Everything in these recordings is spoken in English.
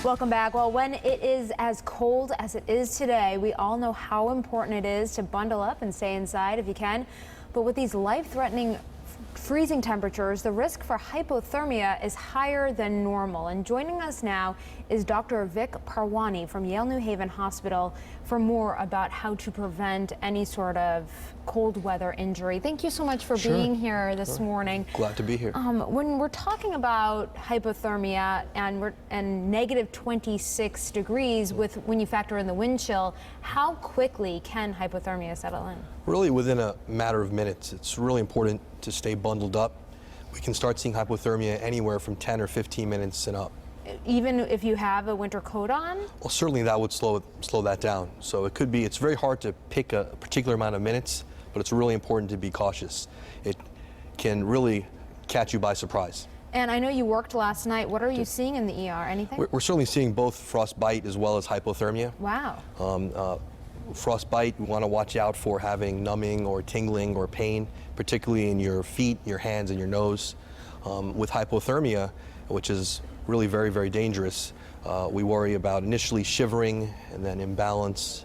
Welcome back. Well, when it is as cold as it is today, we all know how important it is to bundle up and stay inside if you can. But with these life-threatening freezing temperatures, the risk for hypothermia is higher than normal. And joining us now is Dr. Vic Parwani from Yale-New Haven Hospital for more about how to prevent any sort of cold weather injury. Thank you so much for being here this morning. Glad to be here. When we're talking about hypothermia and negative 26 degrees when you factor in the wind chill, how quickly can hypothermia settle in? Really within a matter of minutes. It's really important to stay bundled up. We can start seeing hypothermia anywhere from 10 or 15 minutes and up. Even if you have a winter coat on? Well, certainly that would slow that down. So it could be, it's very hard to pick a particular amount of minutes, but it's really important to be cautious. It can really catch you by surprise. And I know you worked last night. What are you seeing in the ER? Anything? We're certainly seeing both frostbite as well as hypothermia. Wow. Frostbite, we want to watch out for having numbing or tingling or pain, particularly in your feet, your hands, and your nose. With hypothermia, which is really very, very dangerous, we worry about initially shivering and then imbalance,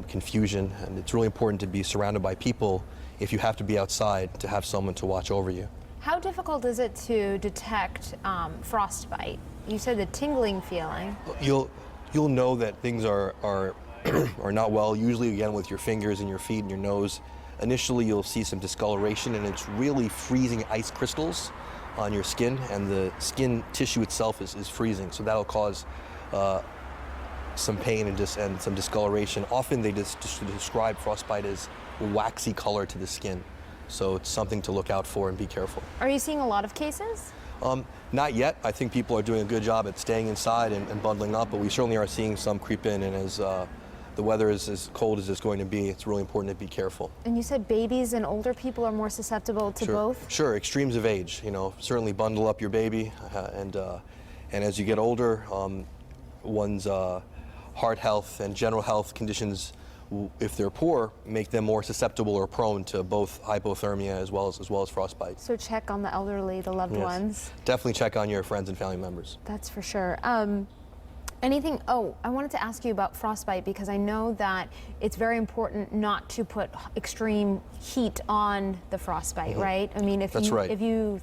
confusion, and it's really important to be surrounded by people if you have to be outside to have someone to watch over you. How difficult is it to detect frostbite? You said the tingling feeling. You'll know that things are not well, usually again with your fingers and your feet and your nose. Initially you'll see some discoloration, and it's really freezing ice crystals on your skin, and the skin tissue itself is freezing, so that'll cause some pain and some discoloration. Often they just describe frostbite as waxy color to the skin, so it's something to look out for and be careful. Are you seeing a lot of cases? Not yet. I think people are doing a good job at staying inside and bundling up, but we certainly are seeing some creep in, and as the weather is as cold as it's going to be, it's really important to be careful. And you said babies and older people are more susceptible to both? Sure, extremes of age. You know, certainly bundle up your baby, and as you get older, one's heart health and general health conditions, if they're poor, make them more susceptible or prone to both hypothermia as well as frostbite. So check on the elderly, the loved ones. Definitely check on your friends and family members. That's for sure. I wanted to ask you about frostbite, because I know that it's very important not to put extreme heat on the frostbite, right? I mean, if you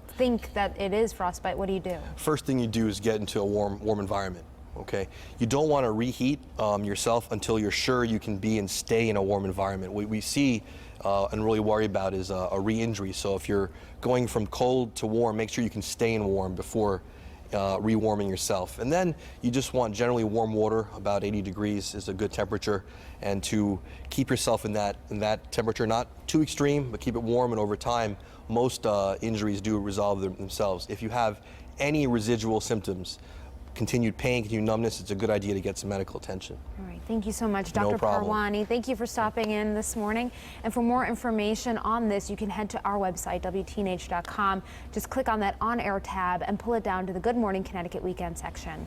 think that it is frostbite, what do you do? First thing you do is get into a warm environment. Okay, you don't want to reheat yourself until you're sure you can be and stay in a warm environment. What we see and really worry about is a re-injury. So if you're going from cold to warm, make sure you can stay in warm before rewarming yourself. And then you just want generally warm water. About 80 degrees is a good temperature, and to keep yourself in that temperature, not too extreme, but keep it warm. And over time, most injuries do resolve themselves. If you have any residual symptoms, continued pain, continued numbness, it's a good idea to get some medical attention. All right, thank you so much, Dr. Parwani. Thank you for stopping in this morning. And for more information on this, you can head to our website, WTNH.com. Just click on that On Air tab and pull it down to the Good Morning Connecticut Weekend section.